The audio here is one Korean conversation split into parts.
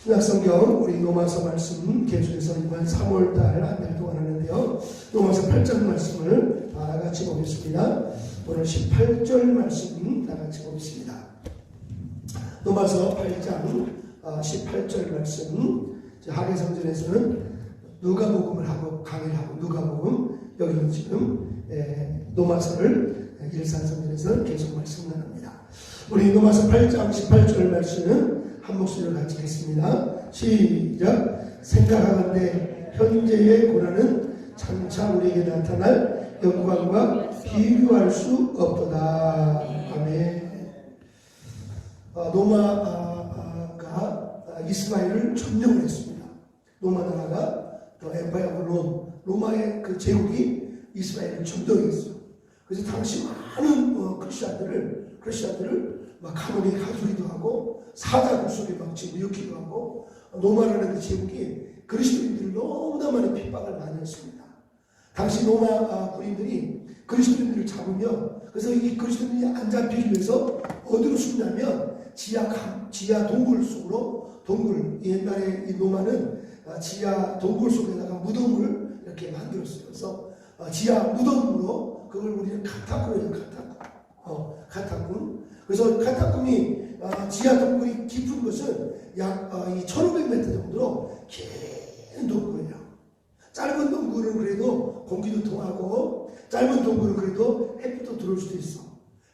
신약성경 우리 로마서 말씀 계속해서 이번 3월달 한 달 동안 하는데요. 로마서 8장 말씀을 다 같이 보겠습니다. 오늘 18절 말씀 다 같이 보겠습니다. 로마서 8장 18절 말씀, 하계성전에서는 누가복음을 하고 강의를 하고 누가복음, 여기는 지금 로마서를 일산성전에서 계속 말씀을 나눕니다. 우리 로마서 8장 18절 말씀은 한 목소리로 같이 읽겠습니다. 시작. 생각하건대 현재의 고난은 장차 우리에게 나타날 영광과 비교할 수 없도다. 아멘. 로마가 이스라엘을 점령을 했습니다. 로마 나라가 엠파이어 오브 로마의 그 제국이 이스라엘을 점령했어요. 그래서 당시 많은 크리스천들을 막 감옥에 가두기도 하고 사자굴 속에 막 집어넣기도 하고, 로마라는 그 제국이 그리스도인들을 너무나 많은 핍박을 많이 했습니다. 당시 로마 군인들이 그리스도인들을 잡으면, 그래서 이 그리스도인들이 안 잡히기 위해서 어디로 숨냐면 지하 동굴 속으로, 옛날에 이 로마는 지하 동굴 속에다가 무덤을 이렇게 만들었어요. 그래서 지하 무덤으로, 그걸 우리는 카타콤이에요. 카타콤. 그래서 카타콤이 지하 동굴이 깊은 것은 약 1500m 정도로 긴 동굴이에요. 짧은 동굴은 그래도 공기도 통하고, 짧은 동굴은 그래도 햇빛도 들어올 수도 있어.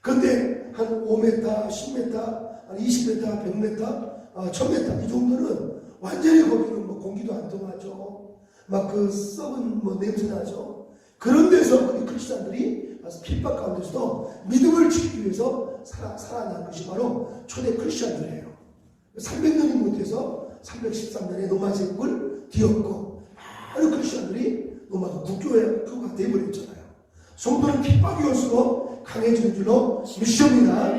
그런데 한 5m, 10m, 한 20m, 100m, 1000m 이 정도는 완전히 거기는 뭐 공기도 안 통하죠. 막 그 썩은 뭐 냄새 나죠. 그런 데서 우리 크리스천들이 핍박 가운데서도 믿음을 지키기 위해서 살아난 것이 바로 초대 크리스천들이에요. 300년이 못해서 313년에 로마 제국을 뒤엎고 많은 크리스천들이 로마가 국교가 되어버렸잖아요. 성도는 핍박이 올수록 강해지는 줄로 믿습니다.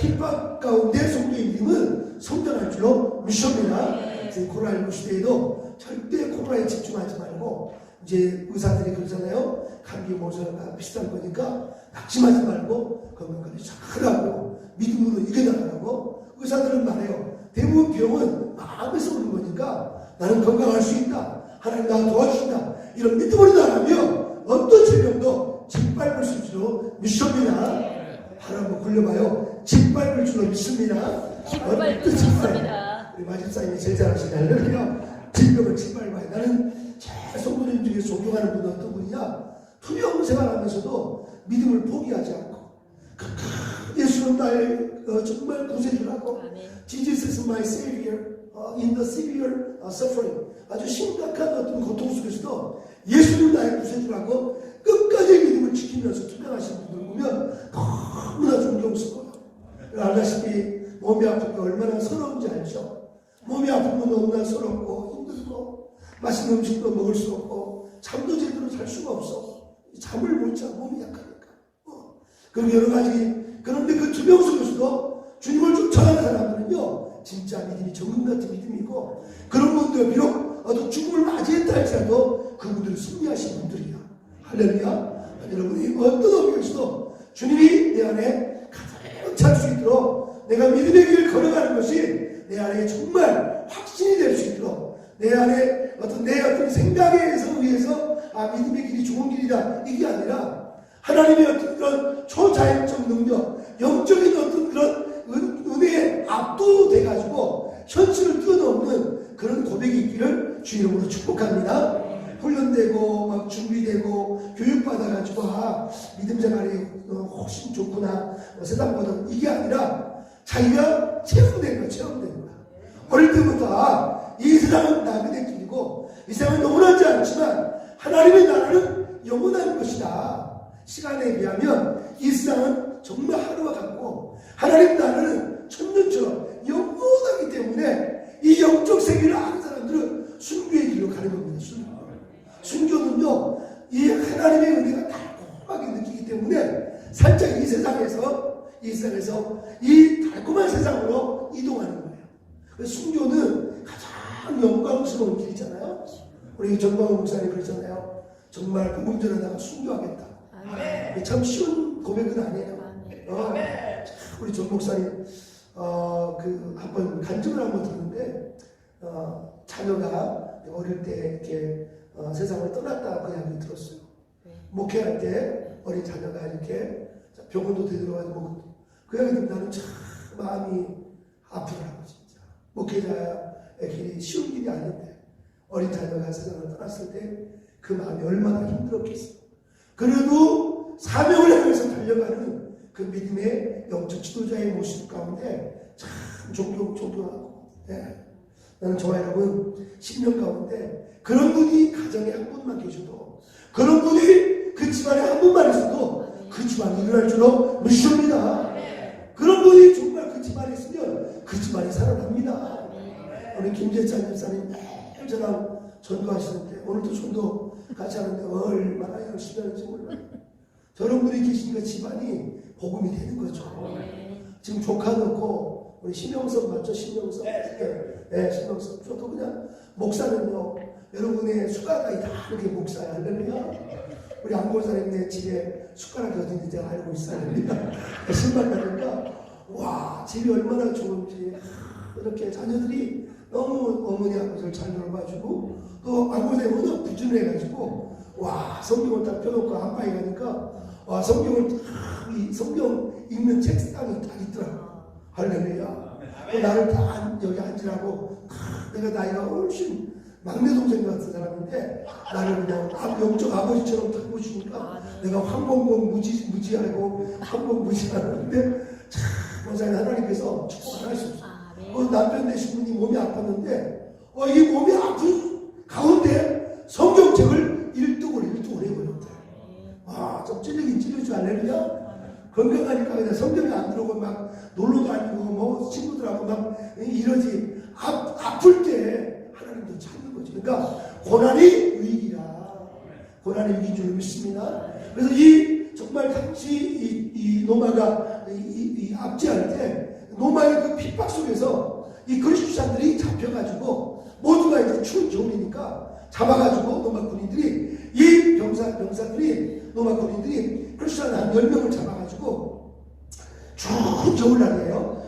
핍박 가운데 성도의 믿음은 성장할 줄로 믿습니다. 코로나19 시대에도 절대 코로나에 집중하지 말고, 이제 의사들이 그러잖아요. 감기 모자가 비슷한 거니까 낙심하지 말고 건강관리 잘하고 믿음으로 이겨나가라고 의사들은 말해요. 대부분 병은 마음에서 오는 거니까 나는 건강할 수 있다, 하나님 나 도와주신다, 이런 믿음으로 나가면 어떤 질병도 짓밟을 수 있도록 믿습니다. 바로 한번 굴려봐요. 짓밟을 줄로 믿습니다. 짓밟을 줄 믿습니다. 우리 마집사님이 제일 잘하시네. 할렐루야. 질병을 짓밟아요. 나는 제일 성도님 중에 존경하는 분은 어떤 분이냐? 투병 생활하면서도 믿음을 포기하지 않고, 예수는 나의 정말 구세주라고, Jesus is my savior in the severe suffering, 아주 심각한 어떤 고통 속에서도 예수는 나의 구세주라고 끝까지 믿음을 지키면서 투병하시는 분들 보면 너무나 존경스러워요. 알다시피 몸이 아픈 게 얼마나 서러운지 알죠? 몸이 아픈 건 너무나 서럽고 힘들고, 맛있는 음식도 먹을 수 없고, 잠도 제대로 잘 수가 없어. 잠을 못 자, 몸이 약하니까. 그리고 여러 가지. 그런데 그 투병 속에서도 주님을 쫓아가는 사람들은요, 진짜 믿음이 정금 같은 믿음이고, 그런 분들 비록 어떤 죽음을 맞이했다 할지라도 그분들은 승리하신 분들이야. 할렐루야. 여러분이 어떤 의미에서도 주님이 내 안에 가득 찰 수 있도록, 내가 믿음의 길을 걸어가는 것이 내 안에 정말 확신이 될 수 있도록, 내 안에 내 어떤 생각에 의해서 믿음의 길이 좋은 길이다, 이게 아니라 하나님의 어떤 그런 초자연적 능력, 영적인 어떤 그런 은혜에 압도돼가지고 현실을 뛰어넘는 그런 고백이 있기를 주 이름으로 축복합니다. 훈련되고 막 준비되고 교육받아가지고 믿음 생활이 훨씬 좋구나, 세상보다, 이게 아니라 자기가 체험된 거야. 어릴 때부터 이 세상은 나그네 길이고, 이 세상은 영원하지 않지만 하나님의 나라는 영원한 것이다. 시간에 비하면 이 세상은 정말 하루와 같고, 하나님 나라는 천년처럼 영원하기 때문에 이 영적 세계를 아는 사람들은 순교의 길로 가는 겁니다. 순교는요, 이 하나님의 은혜가 달콤하게 느끼기 때문에 살짝 이 세상에서 이 달콤한 세상으로 이동하는 거예요. 그래서 순교는 가장 영광스러운 길이잖아요. 우리 정광훈 목사님 그러잖아요. 정말 공공전하다가 순교하겠다. 참 쉬운 고백은 아니에요. 우리 정 목사님 한번 간증을 한번 들었는데, 자녀가 어릴 때 이렇게 세상을 떠났다 그 이야기 들었어요. 목회할 때 어린 자녀가 이렇게 병원도 되돌아가지고 그 이야기 듣고 나는 참 마음이 아프더라고 진짜. 목회자의 길이 쉬운 길이 아닌데 어린 자녀가 세상을 떠났을 때 그 마음이 얼마나 힘들었겠어. 그래도 사명을 향해서 달려가는 그 믿음의 영적 지도자의 모습 가운데 참 존경하고 나는 저와 여러분 10년 가운데 그런 분이 가정에 한 분만 계셔도 그런 분이 그 집안에 한 분만 있어도 그 집안이 일어날 줄로 믿습니다. 그런 분이 정말 그 집안에 있으면 그 집안이 살아납니다. 우리 김재찬 집사님 매일 저랑 전도하시는데 오늘도 전도 같이 하는데 얼마나 열심히 하는지 몰라요. 저런 분이 계시니까 집안이 복음이 되는 거죠. 지금 조카 넣고 우리 심영섭 맞죠? 심영섭. 네, 심영섭. 저도 그냥 목사는요. 여러분의 숟가락이 다 이렇게 목사야. 할렐루야. 우리 안골사님네 집에 숟가락이 어딘지 제가 알고 있어요. 신발 가니까 와 집이 얼마나 좋은지 이렇게 자녀들이 너무 어머니 아버지를 잘 돌봐주고 또 안골사님은 워낙 부지런해가지고 와 성경을 딱 펴놓고 안방에 가니까 와 성경을 이 성경 읽는 책상이 딱 있더라고. 할렐루야. 나를 다 여기 앉으라고 내가 나이가 훨씬 막내 동생 같은 사람인데 나를 그냥 영적 아버지처럼 딱 모시니까 내가 황봉봉 무지하고 황봉무지하는데 참 원사님 하나님께서 축복 안 할 수 없어. 남편 되신 분이 몸이 아팠는데 이 몸이 아픈 가운데 성경책을 일독을 해버렸대. 좀 찔리긴 찔리지 않을래요? 건강하니까 그냥 성경이 안 들어오고 막 놀러 다니고 뭐 친구들하고 막 이러지. 아플 때 하나님도 찾는 거지. 그러니까 고난이 위기야. 고난이 위기인 줄 믿습니다. 그래서 정말 당시 이 노마가 압제할 때 노마의 그 핍박 속에서 이 그리스도인들이 잡혀가지고 모두가 이제 추운 겨울이니까 잡아가지고 노마 군인들이 이 병사들이 노마 군인들이 그리스도인 한 10명을 잡아가지고 추운 겨울날이에요.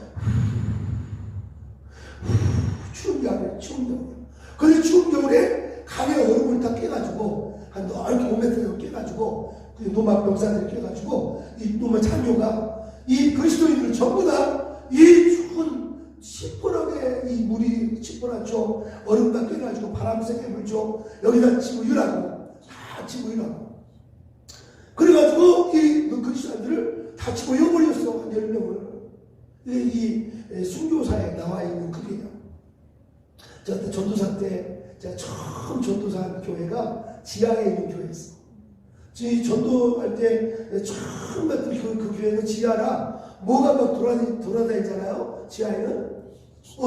추운 겨울. 그래서 추운 겨울에 강에 얼음을 다 깨가지고 한 넓게 5m 깨가지고 그 노마 병사들이 깨가지고 이 노마 장교가 이 그리스도인들 전부 다 이 추운 시퍼렇게 이 물이 시퍼렇죠. 얼음 다 깨가지고 바람 세게 불죠. 여기다 치고 일하고 다 치고 일하고 그래가지고 이 그리스도인들을 다 치고 여버렸어. 한 10명을. 이 순교사에 나와 있는 글이에요. 제가 전도사 때 제가 처음 전도사한 교회가 지하에 있는 교회였어. 전도할 때 처음 갔던 그 교회는 지하라 뭐가 막 돌아다니잖아요. 지하에는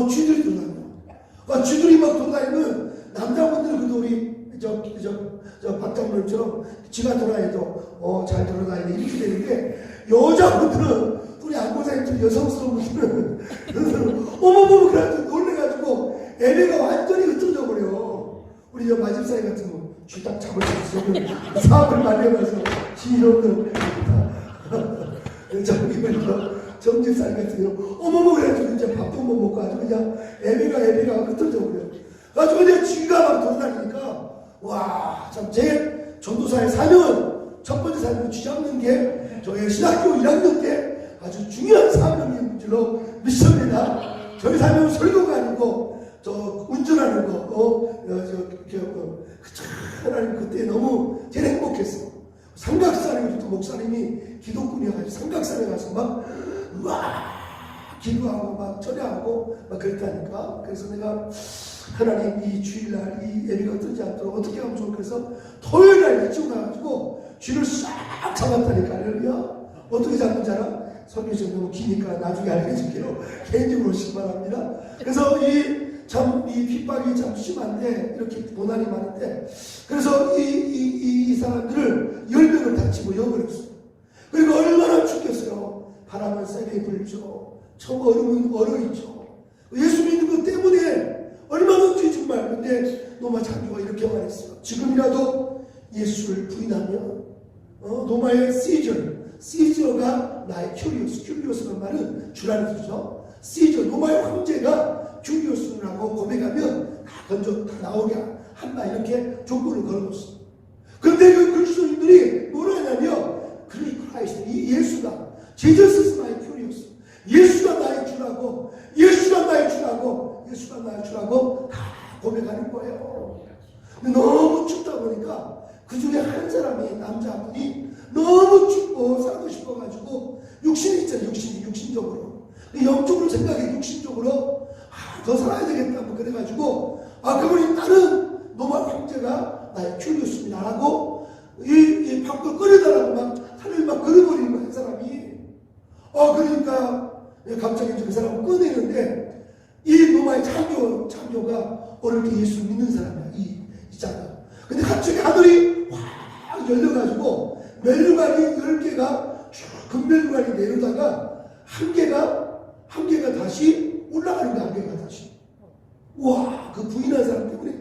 쥐들이 돌아다녀. 쥐들이 막 돌아다니면 남자분들은 그래도 우리 저 박장로처럼 쥐가 돌아다녀도 잘 돌아다니네 이렇게 되는데 여자분들은 우리 안보사님들 여성스러운 분들은 어머머머 그래가지고 놀래가지고 애매가 완전히 흩어져 버려. 우리 저 마집사님 같은 거 쥐딱 잡을 수 있어. 사업을 많이 해봐서 쥐이런들 정집사님 같은 경우 어머머 그래가지고 이제 밥도 못 먹고 아주 그냥 애매가 흩어져 버려. 가지고 그냥 쥐가 막 돌아다니니까 와 참 제 전도사의 사명은 첫 번째 사명은 쥐 잡는 게 저의 신학교 1학년 때 아주 중요한 사명인 줄로 믿습니다. 저희 사명은 설교가 아니고 운전하는 거 하나님 그때 너무 제일 행복했어. 삼각산에 또 목사님이 기독군이어가지고 삼각산에 가서 막 기도하고 막 철야하고 막 그랬다니까. 그래서 내가 하나님 이 주일날 이 예비가 뜨지 않도록 어떻게 하면 좋을까 해서 토요일날 일찍 가가지고 쥐를 싹 잡았다니까. 할렐루야. 어떻게 잡는지 알아? 설교 좀 너무 기니까 나중에 알려줄게요. 개인적으로 오시기 바랍니다. 그래서 이 핍박이 참 심한데 이렇게 고난이 많은데 그래서 이 사람들을 10명을 다치고 여버렸어요. 그리고 얼마나 죽겠어요. 바람은 세게 불죠. 얼음은 얼어있죠. 예수 믿는 것 때문에 얼마든지 정말. 근데 노마 장교가 이렇게 말했어요. 지금이라도 예수를 부인하면 노마의 시저가 나의 큐리오스라는 말은 주라는 뜻이죠. 시저 노마의 황제가 큐리오스라고 고백하면 던져 다 나오게 한다 이렇게 조건을 걸어줬어. 그런데 그 그리스도인들이 뭐라 하냐면 크라이스트 이 예수가 Jesus 나의 큐리였어. 예수가 나의 주라고 예수가 나의 주라고 예수가 나의 주라고 다 고백하는 거예요. 근데 너무 춥다 보니까 그 중에 한 사람이 남자분이 너무 춥고 살고 싶어가지고 육신이 있잖아요. 육신적으로 영적으로 생각해 육신적으로 더 살아야 되겠다 뭐 그래가지고 그분이 다른 로마 황제가 나의 큐리였습니다 라고 이 밖을 꺼내달라고 막 산을 막 걸어버리는 거야 한 사람이. 그러니까 갑자기 그 사람을 꺼내는데 이 로마의 장교가 어릴 때 예수 믿는 사람이야 이 장교. 근데 갑자기 하늘이 확 열려가지고 멜루관이 10개가 쭉 금멜루관이 내려다가 한 개가 다시 올라가는 거야. 한 개가 다시. 우와 그 부인한 사람 때문에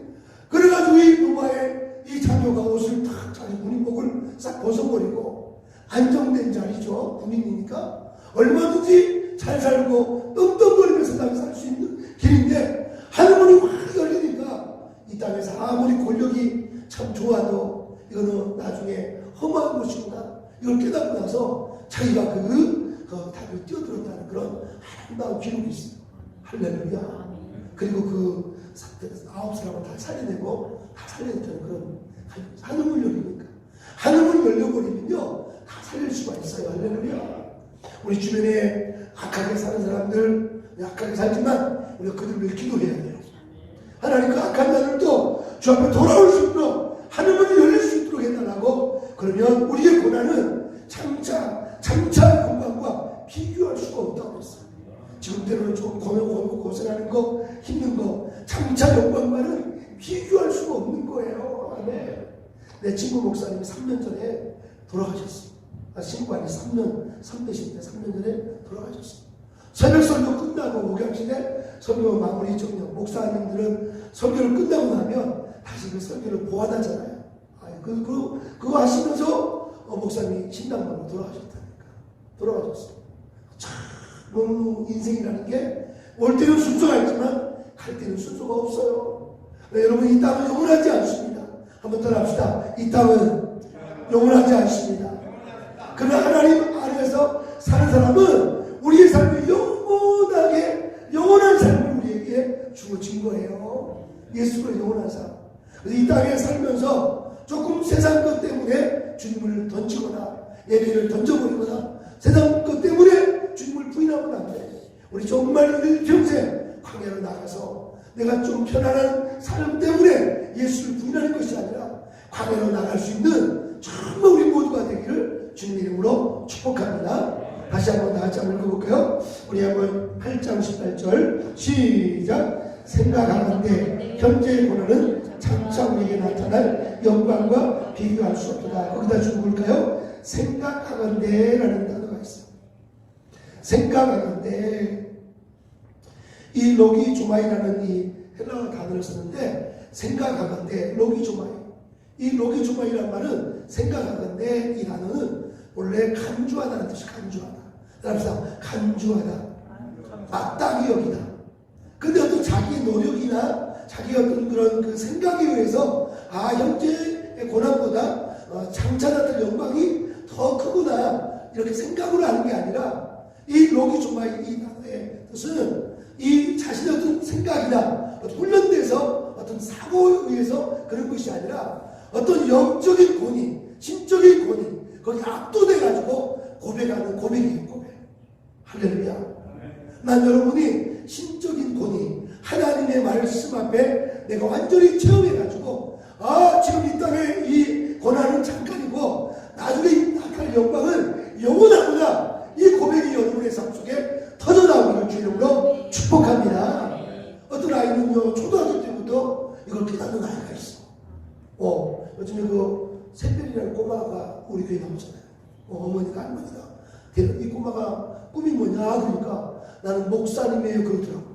그래가지고 이 로마의 이 장교가 옷을 탁 자기 군인복을 싹 벗어버리고 안정된 자리죠. 군인이니까 얼마든지 잘 살고 떵떵거리면서 땅에 살 수 있는 길인데 하늘문이 확 열리니까 이 땅에서 아무리 권력이 참 좋아도 이거는 나중에 험한 곳이구나 이걸 깨닫고 나서 자기가 그 답을 뛰어들었다는 그런 아름다운 기록이 있어요. 할렐루야. 그리고 그 9사람을 다 살려냈다는 그런 하늘문 열리니까 하늘문 열려버리면요 다 살릴 수가 있어요. 할렐루야. 우리 주변에 악하게 사는 사람들 악하게 살지만 우리가 그들을 위해 기도해야 돼요. 하나님 그 악한 자들도 주 앞에 돌아올 수 있도록 하늘문이 열릴 수 있도록 해달라고. 그러면 우리의 고난은 장차 건강과 비교할 수가 없다고 했어요. 지금 때로는 좀 고생하는 거 힘든 거 장차 영광과는 비교할 수가 없는 거예요. 내 친구 목사님이 3년 전에 돌아가셨어요. 친구 아니 3대신데 3년 전에 돌아가셨어요. 새벽 설교 끝나고 목양실에 설교 마무리 정령 목사님들은 설교를 끝나고 나면 다시 그 설교를 보완하잖아요. 그거 하시면서 목사님이 신당방으로 돌아가셨어요. 참 인생이라는 게 올 때는 순서가 있지만 갈 때는 순서가 없어요. 여러분 이 땅은 영원하지 않습니다. 한번 따라합시다. 이 땅은 영원하지 않습니다. 그러나 하나님 안에서 사는 사람은 우리의 삶이 영원한 삶을 우리에게 주어진 거예요. 예수가 영원한 삶. 그래서 이 땅에 살면서 조금 세상 것 때문에 주님을 던지거나 예배를 던져버리거나 세상 것 때문에 주님을 부인하면 안 돼. 우리 정말 우리 평생 광야로 나가서 내가 좀 편안한 삶 때문에 예수를 부인하는 것이 아니라 광야로 나갈 수 있는 정말 우리 모두가 되기를 주님 이름으로 축복합니다. 다시 한번 다 같이 한번 읽어볼까요? 우리 한번 8장 18절 시작. 생각하는데 현재의 고난은 장차 우리에게 나타날 영광과 비교할 수 없다. 거기다 좀 볼까요? 생각하건대 라는 단어가 있어요. 생각하건대. 이 로기조마이라는 이 헬라어 단어를 썼는데 생각하건대 로기조마이. 이 로기조마이라는 말은 생각하건대 이 단어는 원래 간주하다는 뜻이 간주하다. 그래서 간주하다. 마땅히 여기다. 근데 어떤 자기의 노력이나 자기의 어떤 그런 그 생각에 의해서 현재의 고난보다 장차 나타날 영광이 더 크구나 이렇게 생각으로 하는 게 아니라 이 로기조마이 이 단어의 뜻은 이 자신의 어떤 생각이나 훈련돼서 어떤 사고에 의해서 그런 것이 아니라 어떤 영적인 권위, 심적인 권위 거기 압도돼가지고 고백하는 고백이에요. 고백. 할렐루야. 난 여러분이 심적인 권위 하나님의 말씀 앞에 내가 완전히 체험해가지고 지금 이 땅에 이 고난은 잠깐이고 나중에 나타날 영광은 영원하구나 이 고백이 여러분의 삶 속에 터져나오기를 주님으로 축복합니다. 어떤 아이는요 초등학교 때부터 이걸 깨닫는 아이가 있어. 요즘에 그 샛별이라는 꼬마가 우리 교회 나오잖아요. 어머니가 할머니가 이 꼬마가 꿈이 뭐냐 그러니까 나는 목사님이에요 그러더라고.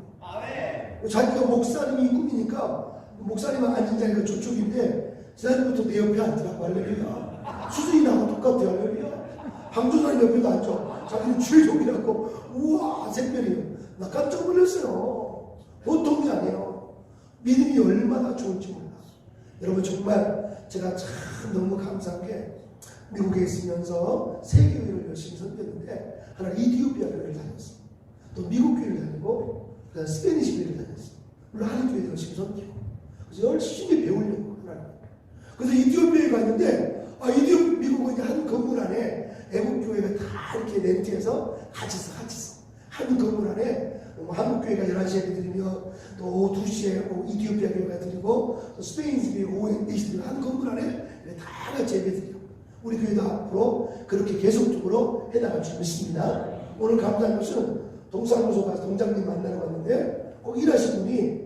자기가 목사님이 꿈이니까 목사님은 앉은 자리가 저쪽인데 지난주부터 내 옆에 앉더라고. 할렐루야. 수준이 나하고 똑같아요. 할렐루야. 방조사님 옆에도 앉아. 자기는 주일종이라고. 우와 샛별이에요. 나 깜짝 놀랐어요. 보통이 아니에요. 믿음이 얼마나 좋은지 몰라. 여러분 정말 제가 참 너무 감사한 게 미국에 있으면서 세계교회를 열심히 섬겼는데 하나 이디오피아 교회를 다녔어. 또 미국 교회를 다니고 그다음 스페니시 교회를 다녔어. 물론 한인 교회도 열심히 섬기고 그래서 열심히 배우려고 하나님. 그래서 이디오피아에 갔는데 미국은 이제 한 건물 안에 애국 교회가 다 이렇게 렌트해서 같이 써. 한 건물 안에 한국 교회가 11시에 드리며 또 오후 2시에 이디오피아 교회가 드리고 또 스페인 교회 오후 4시 드리고 한 건물 안에 다 같이 예배 드리고 우리 교회도 앞으로 그렇게 계속적으로 해나갈 줄 믿습니다. 오늘 감사한 것은 동사무소 가서 동장님 만나러 갔는데 거기 일하신 분이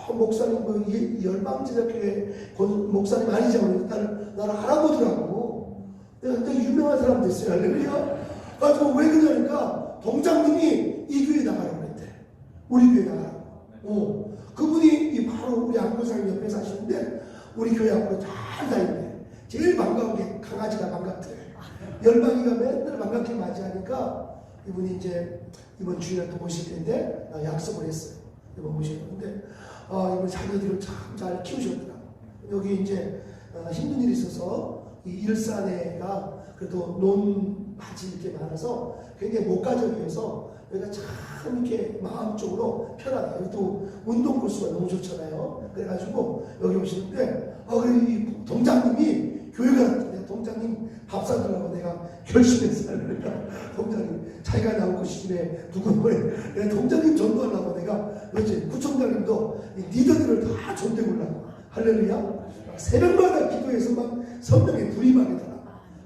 목사님 열방제자교회 목사님 아니냐고 나를 알아보더라고. 내가 굉장히 유명한 사람 됐어요. 할렐루야. 그래서 왜 그러냐니까 동장님이 이 교회 나가라고 했대. 우리 교회 나가라고. 그분이 바로 우리 안교사님 옆에 사시는데 우리 교회 앞으로 잘 다니는데 제일 반가운 게 강아지가 반갑대. 열방이가 맨날 반갑게 맞이하니까 이분이 이제 이번 주일에 또 오실 텐데 약속을 했어요. 이번 오시는데 이번 자녀들을 참 잘 키우셨더라. 여기 이제 힘든 일이 있어서 이 일산에가 그래도 논밭이 이렇게 많아서 굉장히 목가적이어서 여기가 참 이렇게 마음적으로 편하다. 또 운동 코스가 너무 좋잖아요. 그래가지고 여기 오시는데 그리고 이 동장님이 교회가 났는데 동장님 밥 사주려고 내가 결심했어요. 그러니까 동장님 자기가 나온 곳이네 누구 뭐래 동장님 전도하려고 내가 그렇지 구청장님도 리더들을 다 전대고려고 할렐루야. 새벽마다 기도해서 막 성령에 불이 막 되더라.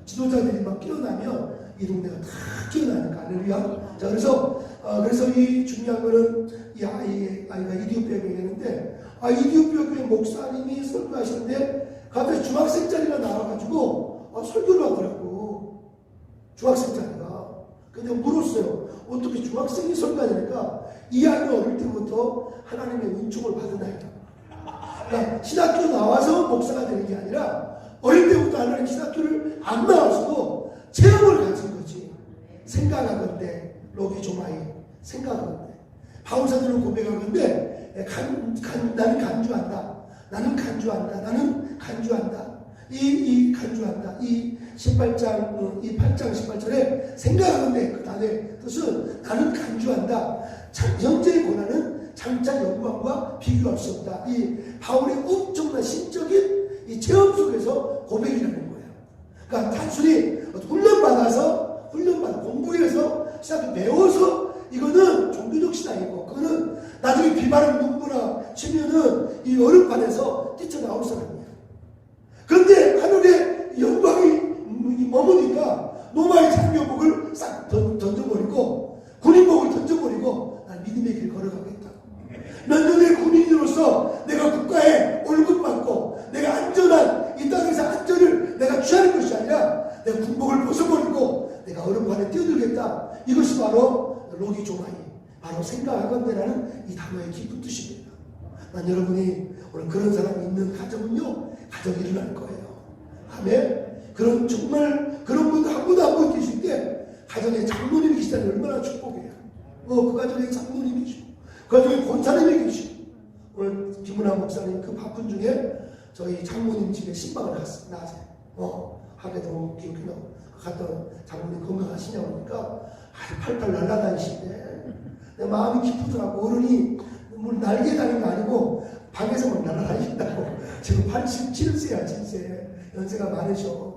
지도자들이 막 깨어나면 이 동네가 다 깨어나니까 할렐루야. 자 그래서 이 중요한 거는 이 아이가 이디오피아 교회였는데 이디오피아 교회 목사님이 설교하시는데 갑자기 중학생 자리가 나와가지고 설교를 하더라고. 중학생 자리가. 근데 물었어요. 어떻게 중학생이 설교하니까 이 아이는 어릴 때부터 하나님의 은총을 받은 아이다. 그러니까 신학교 나와서 목사가 되는 게 아니라 어릴 때부터 하나님 신학교를 안 나와서도 체험을 가진 거지. 생각하건대 로기 조마이 생각하건대 바울사들은 고백하건대 나는 간주한다. 나는 간주한다. 이 간주한다. 이 18장, 이 8장 18절에 생각하건대 그 단어의 뜻은 나는 간주한다. 현재의 고난은 장차 영광과 비교할 수 없다. 이 바울의 엄청난 신적인 이 체험 속에서 고백이라는 거예요. 그러니까 단순히 훈련받아 공부해서 시작해 배워서 이거는 종교적 신앙이고 그거는 나중에 비바람 눈보라 치면은 이 얼음판에서 뛰쳐나올 사람이야. 그런데 하늘의 영광이 머무니까 노마의 장교복을 싹 던져버리고 군인복을 던져버리고 난 믿음의 길 걸어가겠다. 몇 년의 군인으로서 내가 국가에 월급 받고 내가 안전한 이 땅에서 안전을 내가 취하는 것이 아니라 내가 군복을 벗어버리고 내가 얼음판에 뛰어들겠다. 이것이 바로 로기 조마이 바로 생각하건대라는 이 단어의 깊은 뜻입니다. 난 여러분이 오늘 그런 사람이 있는 가정은요 가정이 일어날 거예요. 아멘. 그런 정말 그런 분도 한 분도 안 보고 계실 때 가정에 장로님이 계시다니 얼마나 축복이에요. 그 가정에 장로님이 계시고 그 가정에 권사님이 계시고 오늘 김은하 목사님 그 바쁜 중에 저희 장모님 집에 신방을 갔어요. 낮에 하게도 기억이 나고 갔다 장모님 건강하시냐고 하니까 팔팔 날아다니시네. 내 마음이 기쁘더라고. 어른이 뭐 날개 다닌 거 아니고 방에서만 날아다닌다고. 지금 87세야 7세 연세가 많으셔.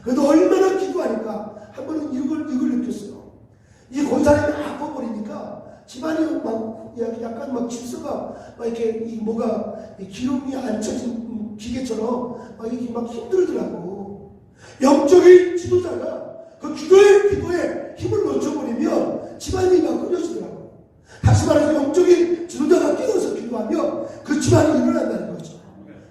그래도 얼마나 기도하니까 한 번은 이걸 느꼈어요. 이 권사님이 아파버리니까 집안이 막 약간 막 질서가 막 이렇게 뭐가 기름이 안 쳐진 기계처럼 막 이렇게 막 힘들더라고. 영적인 지도자가 그 기도에 힘을 놓쳐버리면 집안이 막 끊어지더라고. 다시 말해서 영적인 지도자가 끼어서 기도하며 그 집안이 일어난다는 거죠.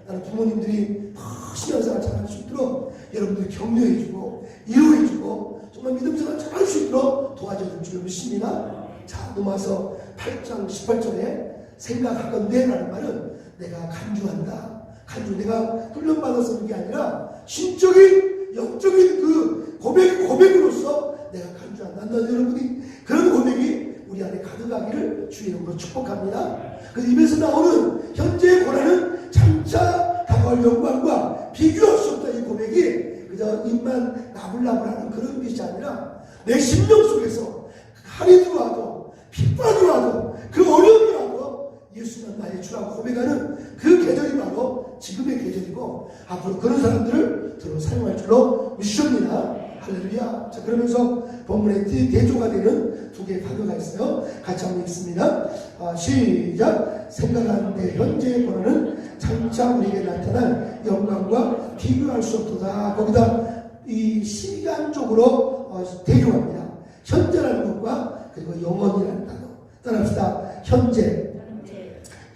나는 부모님들이 더 신앙생활 잘할 수 있도록 여러분들이 격려해주고 위로해주고 정말 믿음생활 잘할 수 있도록 도와줘야 줄 믿습니다. 자, 넘어와서 8장 18절에 생각하건대 라는 말은 내가 간주한다. 내가 훈련받아서 그런 게 아니라 신적인 영적인 그 고백으로서 내가 간주한다. 난 여러분이 그런 고백이 우리 안에 가득하기를 주의 이름으로 축복합니다. 그래서 입에서 나오는 현재의 고난 입만 나불나불하는 그런 것이 아니라 내 심령 속에서 칼이 들어와도 핍박이 와도 그 어려움이 와도 예수는 나의 주라고 고백하는 그 계절이 바로 지금의 계절이고 앞으로 그런 사람들을 들어 사용할 줄로 믿습니다. 할렐루야. 자, 그러면서 본문의 대조가 되는 두 개의 단어가 있어요. 같이 한번 읽습니다. 시작. 생각하는데 현재의 고난은 장차 우리에게 나타날 영광과 비교할 수 없도다. 거기다 이 시간적으로 대조합니다. 현재라는 것과 그리고 영원이라는 단어. 따라합시다. 현재,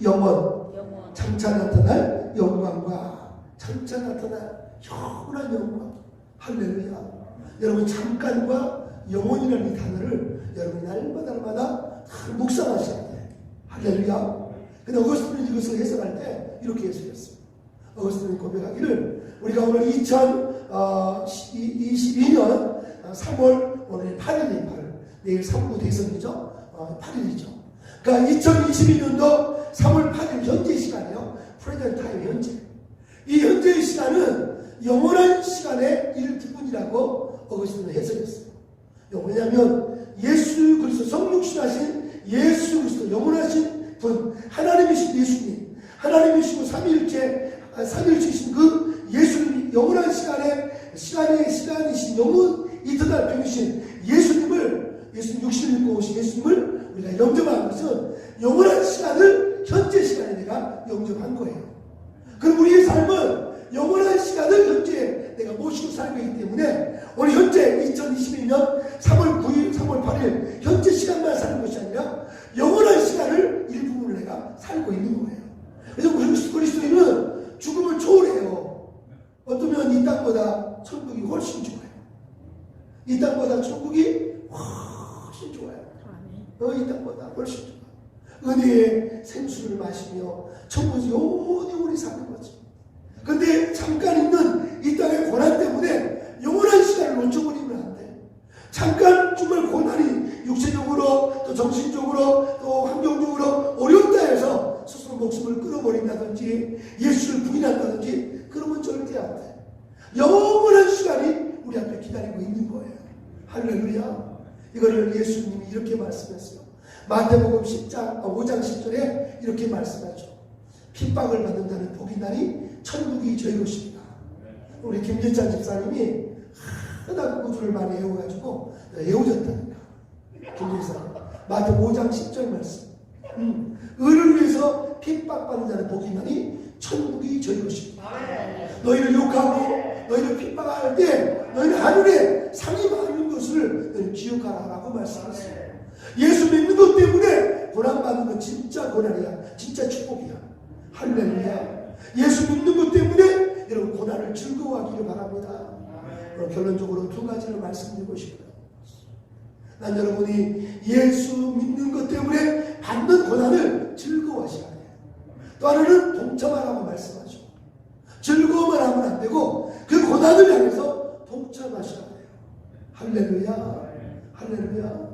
영원, 장차 나타날 영광과 장차 나타날 영원한 영광. 할렐루야. 여러분 잠깐과 영원이라는 이 단어를 여러분이 날마다 묵상하셔야 돼. 할렐루야. 근데 어거스틴은 이것을 해석할 때 이렇게 해석했어요. 어거스틴은 고백하기를 우리가 오늘 2022년 3월 오늘 8일이 8일. 내일 3부 대선이죠. 8일이죠. 그러니까 2022년도 3월 8일 현재 시간이요. 프레젠트 타임 현재. 이 현재의 시간은 영원한 시간의 일부분이라고 어거스틴은 해석했어요. 왜냐하면 예수 그리스도 성육신하신 예수 그리스도 영원하신 분 하나님이신 예수님 하나님이시고 삼위일체이신 그 예수님이 영원한 시간이신 영원 이터널 병이신 예수님을 예수님 육신을 입고 오신 예수님을 우리가 영접한 것은 영원한 시간을 현재 시간에 내가 영접한 거예요. 그럼 우리의 삶은 영원한 시간을 현재 내가 모시고 살고 있기 때문에 오늘 현재 2021년 3월 9일, 3월 8일 현재 시간만 사는 것이 아니라 영원한 시간을 일부분을 내가 살고 있는 거예요. 그래서 그리스도인은 죽음을 초월해요. 어쩌면 이 땅보다 천국이 훨씬 좋아요. 이 땅보다 천국이 훨씬 좋아요. 이 땅보다 훨씬 좋아요. 은혜의 생수를 마시며 천국이 영원히 사는 거죠. 근데 잠깐 있는 이 땅의 고난 때문에 영원한 시간을 놓쳐버리면 안 돼. 잠깐 정말 고난이 육체적으로 또 정신적으로 또 환경적으로 어렵다 해서 스스로 목숨을 끊어버린다든지 예수를 부인한다든지 그러면 절대 안 돼. 영원한 시간이 우리 앞에 기다리고 있는 거예요. 할렐루야. 이거를 예수님이 이렇게 말씀했어요. 마태복음 5장 10절에 이렇게 말씀하죠. 핍박을 받는다는 복이 나니 천국이 저희 것입니다. 우리 김재찬 집사님이 하나 구주를 많이 외워가지고 외워졌다니까. 김재찬 마태복음 5장 10절 말씀. 의를 위해서 핍박받는 자는 복이 나니 천국이 저희 것입니다. 너희를 욕하고 너희를 핍박할 때 너희는 하늘에 상이 많은 것을 너희는 기억하라고 말씀하셨어요. 예수 믿는 것 때문에 고난받는 건 진짜 고난이야. 진짜 축복이야. 할렐루야. 예수 믿는 것 때문에 여러분 고난을 즐거워하기를 바랍니다. 결론적으로 두 가지를 말씀드리고 싶어요. 난 여러분이 예수 믿는 것 때문에 받는 고난을 즐거워하셔야 돼요. 또 하나는 동참하라고 말씀하죠. 즐거움을 하면 안 되고 그 고난을 향해서 동참하셔야 돼요. 할렐루야. 할렐루야.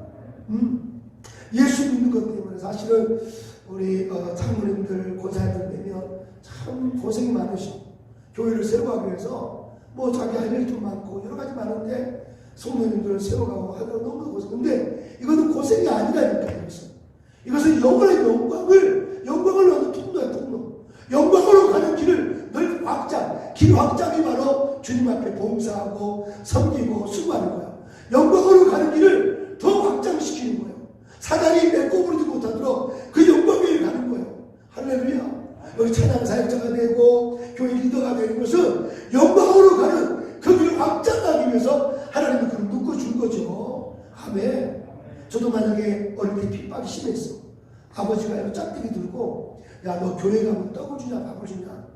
예수 믿는 것 때문에 사실은 우리 장로님들 권사님들 뵈면 참 고생이 많으시고 교회를 세워가기 위해서 뭐 자기 할 일도 많고 여러 가지 많은데 성도님들을 세워가고 하다가 너무 고생. 근데 이거는 고생이 아니라니까. 이것은 영광을 얻는 통로야. 통로. 영광으로 가는 길을 늘 확장. 길 확장이 바로 주님 앞에 봉사하고 섬기고 수고하는 거야. 영광으로 가는 길을 더 확장시키는 거예요. 사단이 배꼽으로도 못하도록 그 영광에 가는 거예요. 할렐루야. 여기 찬양 사역자가 되고 교회 리더가 되는 것은 영광으로 가는 그 길을 확장하기 위해서 하나님이 그걸 묶어준 거죠. 아멘. 저도 만약에 어릴 때 핍박이 심했어. 아버지가 짝대기 들고 야 너 교회 가면 떡을 주냐 밥을 주냐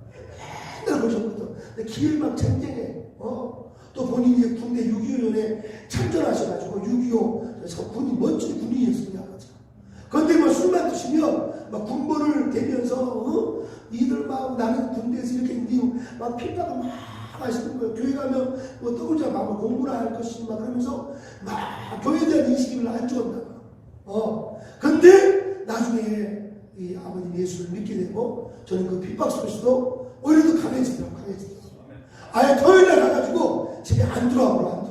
맨날 그러셨거든. 근데 길막 쟁쟁해. 또 본인이 군대 6.25년에 참전하셔가지고 6.25 군이 멋진 군인이었습니다. 그런데 뭐 술만 드시면 막 군번을 대면서 니들 막 나는 군대에서 이렇게 막 핍박을 막 하시는 거예요. 교회 가면 뭐 떡을 자 막 공부나 할 것이 막 그러면서 막 교회에 대한 인식을 안 주었나 봐. 근데 나중에 이 아버님 예수를 믿게 되고 저는 그 핍박 속에서도 오히려 더 강해지더라고요. 아예 토요일날 가가지고 집에 안 들어와버려.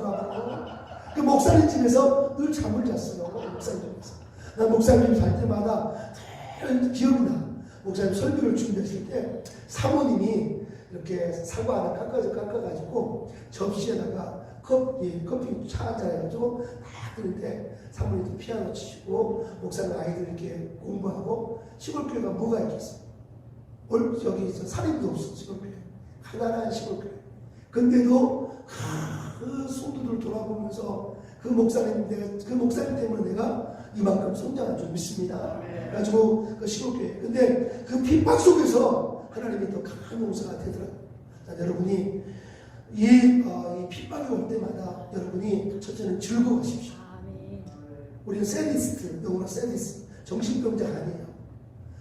그 목사님 집에서 늘 잠을 잤어요. 목사님 집에서. 난 목사님 살 때마다 기억이 나. 목사님 설교를 준비했을 때 사모님이 이렇게 사과 하나 깎아가지고 접시에다가 커피 차 한잔 해가지고 딱 드는데 사모님도 피아노 치시고 목사님 아이들 이렇게 공부하고 시골교회가 뭐가 있겠어? 여기 살인도 없어. 시골교회 가난한 시골교회. 근데도 그 성도들 돌아보면서 그 목사님 때문에 내가 이만큼 성장한 줄 믿습니다. 그래가지고 그 시골교회. 근데 그 핍박 속에서 하나님이 또 강한 용서가 되더라고요. 자, 여러분이 이 핍박이 올 때마다 여러분이 첫째는 즐거워하십시오. 우리는 세디스트, 영어로 세디스트, 정신병자가 아니에요.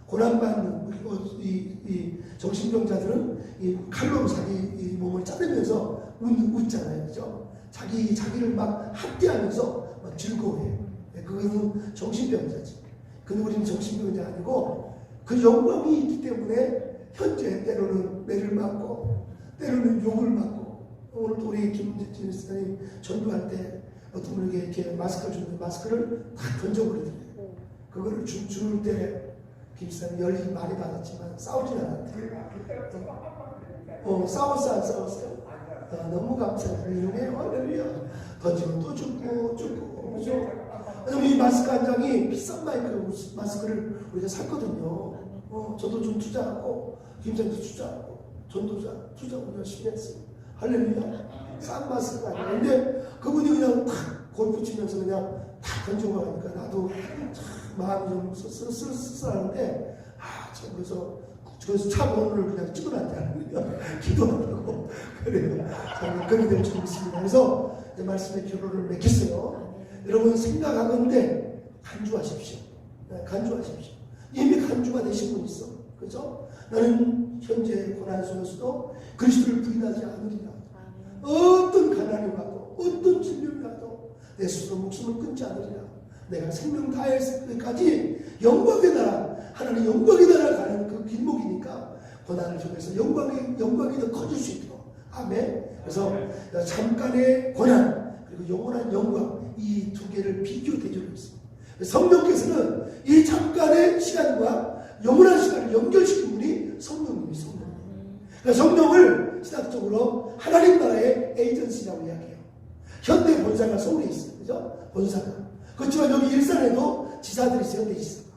고난받는 이 정신병자들은 이 칼로 자기 이 몸을 자르면서 웃잖아요, 그죠? 자기를 막 학대하면서 막 즐거워해요. 그거는 정신병자지. 근데 우리는 정신병자 아니고 그 영광이 있기 때문에 현재 때로는 매를 맞고 때로는 욕을 맞고 오늘도 우리 김재진 목사님 전도할 때 어떤 분에게 이렇게 마스크를 주는데 마스크를 다 던져버리더래요. 그거를 줄 때 김사님 열이 많이 받았지만 싸우진 않았대요. 싸웠어 안 싸웠어요? 너무 감사해요. 할렐루야. 던지면 또 죽고 그죠? 왜냐면 이 마스크 한 장이 비싼 마스크를 우리가 샀거든요. 저도 좀 투자하고 김사님도 투자하고 전도자 투자 열심히 했어요. 할렐루야. 싼 마스크가 아니에요. 근데 그분이 그냥 탁 골프 치면서 그냥 탁 던지고 가니까 나도 참 마음이 좀 쓸쓸하는데 참 그래서 차 번호를 그냥 찍어놨잖아요. 기도하라고. 그래요. 저는 그렇게 될 줄 믿습니다. 그래서 내 말씀에 결론을 맺겠어요. 여러분 생각하건대 간주하십시오. 간주하십시오. 이미 간주가 되신 분 있어. 그죠? 나는 현재 고난 속에서도 그리스도를 부인하지 않으리라. 어떤 가난이 와도 어떤 질병이 와도 내 스스로 목숨을 끊지 않으리라. 내가 생명 다했을 때까지 영광의 나라, 하나님 영광의 나라 가는 그 길목이니까 고난을 통해서 영광이 더 커질 수 있도록. 아멘. 그래서 잠깐의 고난 그리고 영원한 영광 이 두 개를 비교 대조로 있습니다. 성령께서는 이 잠깐의 시간과 영원한 시간을 연결시킨 분이 성령님이. 그러니까 성령을 신학적으로 하나님 나라의 에이전시라고 이야기해요. 현대 본사가 서울에 있어요. 그죠? 본사가. 그렇지만 여기 일산에도 지사들이 있어요. 현대 지사가.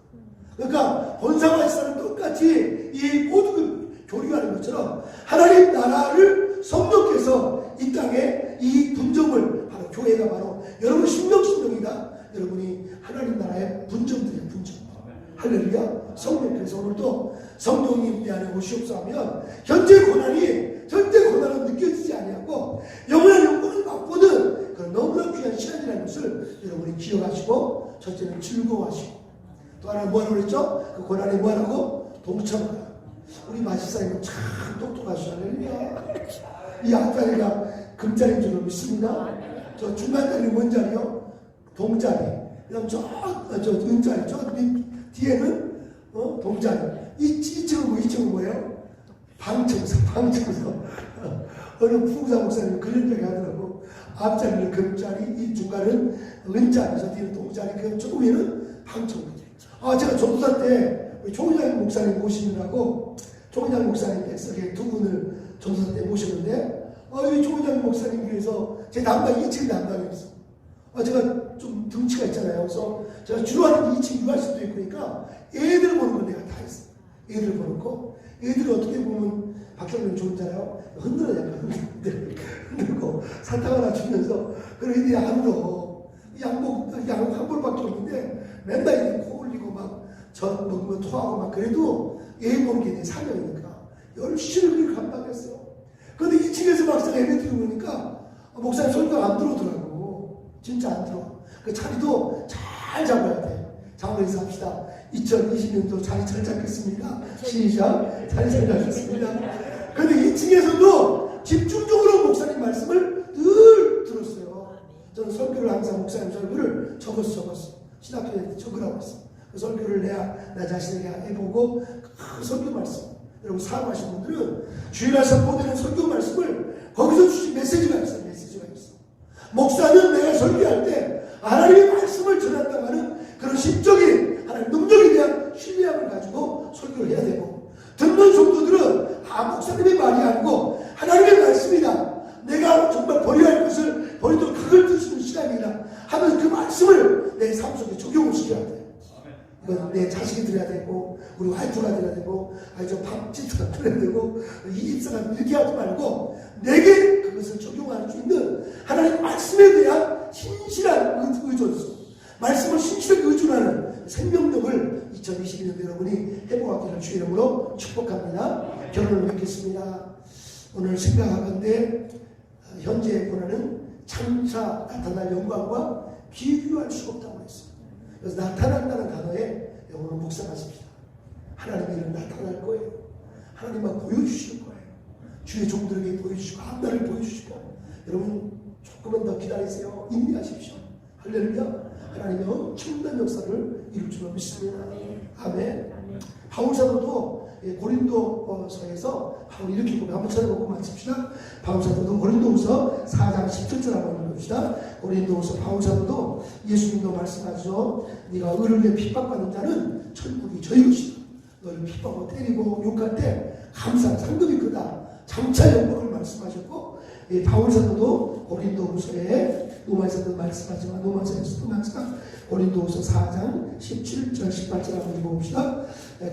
그러니까 본사와 지사는 똑같이 이 모든 교류하는 것처럼 하나님 나라를 성령께서 이 땅에 이 분점을 바로 교회가 바로 여러분 신명이다. 여러분이 하나님 나라의 분점들이에요. 분점. 할렐루야. 성령께서 오늘도 성령님 내 안에 오시옵소서 하면 현재 고난은 느껴지지 아니하고 영원한 영광을 맛보는 그런 너무나 귀한 시간이라는 것을 여러분이 기억하시고 첫째는 즐거워하시고 또 하나 뭐라고 그랬죠? 그 고난에 뭐라고? 동참하라. 우리 마지사님은 참 똑똑하시죠. 할렐루야. 이 앞자리가 금자리인 줄 믿습니다. 저 중간자리는 뭔 자리요? 동자리. 그다음 저 은자리. 저 뒤에는 동자리. 이 2층은 뭐예요? 방청석. 어느 풍사 목사님이 그런 얘기 하더라고. 앞자리는 금자리, 이 중간은 은자리, 저 뒤는 동자리, 그 조금에는 방청석. 제가 전도사 때 조은장 목사님 모시느라고 조은장 목사님께서 두 분을 전도사 때 모셨는데 이 조은장 목사님 위해서 제 담당 2층 담당이었어. 제가 좀 등치가 있잖아요. 그래서 제가 주로 하는 2층 유아실도 있고 그러니까 애들 보는 건 내가 다 했어. 애들 보는 거. 애들이 어떻게 보면 박사님 좋은잖아요. 흔들어 약간 흔들고 사탕 하나 주면서 그 애들이 안 울어. 양복 한 벌밖에 없는데 맨날 이렇게 코 올리고 막 젖 먹으면 토하고 막 그래도 애 보는 게 내 사명이니까 열심히 그걸 감당했어요. 그런데 2층에서 막상 예배 들어보니까 목사님 소리가 안 들어오더라고. 진짜 안 들어와. 그 자리도 잘 잡아야 돼. 자, 우리 인사합시다. 2020년도 자리 잘 잡겠습니다. 시작. 자리 잘 잡겠습니다. 그런데 2층에서도 집중적으로 목사님 말씀을 늘 들었어요. 저는 설교를 항상 목사님 설교를 적었어. 신학교에 적으라고 했어. 그 설교를 나 자신에게 해보고 그 설교 말씀. 여러분 사업하신 분들은 주일날 선포되는 설교 말씀을 거기서 주신 메시지가 있어. 목사는 내가 설교할 때 하나님의 말씀을 전한다고 하는 그런 심적인 하나님의 능력에 대한 신뢰함을 가지고 설교를 해야 되고, 듣는 성도들은 목사님의 말이 아니고 하나님의 말씀이다, 내가 정말 버려야 할 것을 버리도록 그걸 드시는 시간이다 하면서 그 말씀을 내 삶 속에 적용을 시켜야 돼. 이건 내 자식이 들어야 되고, 우리 와이프가 들어야 되고, 저 밥집사가 들어야 되고, 이 집사가 이렇게 하지 말고 내게 그것을 적용할 수 있는 하나님의 말씀에 대한 신실한 의존성, 말씀을 신실하게 의존하는 생명력을 2022년 여러분이 회복하기를 주의 이름으로 축복합니다. 결론을 맺겠습니다. 오늘 생각하건대 현재 보라는 장차 나타날 영광과 비교할 수 없다고 했습니다. 그래서 나타난다는 단어에 여러분은 묵상하십시다. 하나님의 일은 나타날 거예요. 하나님만 보여주실 거예요. 주의 종들에게 보여주시고 앞날을 보여주시고, 여러분 조금만 더 기다리세요. 인내하십시오. 할렐루야. 하나님의 엄청난 역사를 이룰 줄로 믿습니다. 아멘. 바울 사도도 고린도서에서 바울이 이렇게 보면 한번 찾아보고 마칩시다. 바울 사도도 고린도후서 4장 17절 한번 봅시다. 고린도후서 바울 사도도 예수님도 말씀하죠. 네가 의를 위해 핍박받는 자는 천국이 저희 것이다. 너를 핍박하고 때리고 욕할 때 감사한 상급이 크다. 장차 영광을 말씀하셨고, 바울 사도도 고린도후서에 로마서도 말씀하지만 로마서에서도 말씀, 고린도후서 4장 17절 18절 한번 읽어봅시다.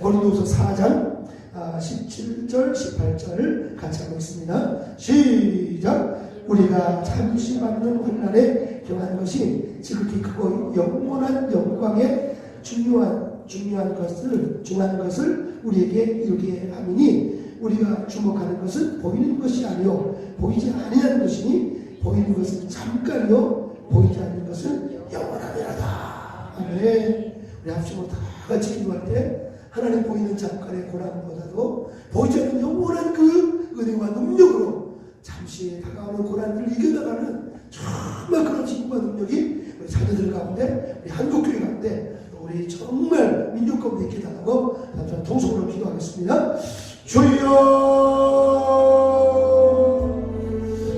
고린도후서 4장 17절 18절을 같이 하고 있습니다. 시작. 우리가 잠시 받는 환난에 경한 것이 지극히 크고 영원한 영광에 중요한 것을 우리에게 이루게 함이니, 우리가 주목하는 것은 보이는 것이 아니요 보이지 아니하는 것이니, 보이는 것은 잠깐이요 보이지 않는 것은 영원하리로다. 아멘. 우리 합심으로 다 같이 기도할 때 하나님 보이는 잠깐의 고난보다도 보이지 않는 영원한 그 은혜와 능력으로 잠시 다가오는 고난을 이겨나가는 정말 그런 힘과 능력이 우리 자녀들 가운데, 우리 한국교회 가운데, 우리 정말 민족 가운데 있게 달라고 동성으로 기도하겠습니다. 주여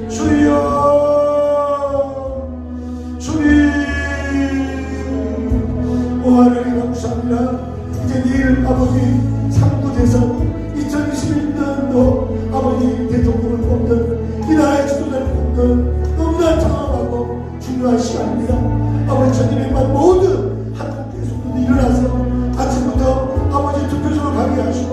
주여 주님, 오 하나님 감사합니다. 이제 내일 아버지 3부 대선 2021년도 아버지 대통령을 뽑는, 이 나라의 지도자를 뽑는 너무나 장황하고 중요한 시간입니다. 아버지 전임의만 모든 한국교회 성도들이 일어나서 아침부터 아버지 투표소로 가게 하시고,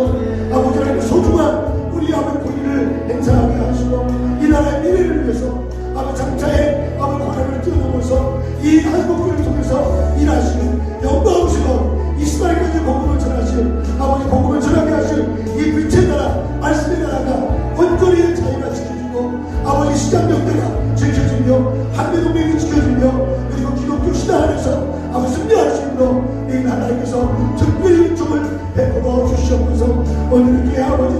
아버지 하나님 소중한 우리 아버지 권리를 행사하게 하시고, 이 나라의 미래를 위해서 아버지 장차에 아버지 고난을 뛰어넘어서 이 한국교회를 통해서 일하시는 영광스러운 이스라엘까지 복음을 전하실 아버지, 복음을 전하게 하실 이 빛의 나라 말씀의 나라가 온전히 자유가 지켜지고, 아버지 시장역대가 지켜지며 한미동맹이 지켜지며, 그리고 기독교 신앙 안에서 아버지 승리하시므로 이 나라에게서 특별히 은총을 베풀어 주시옵소서. 오늘 이렇게 아버지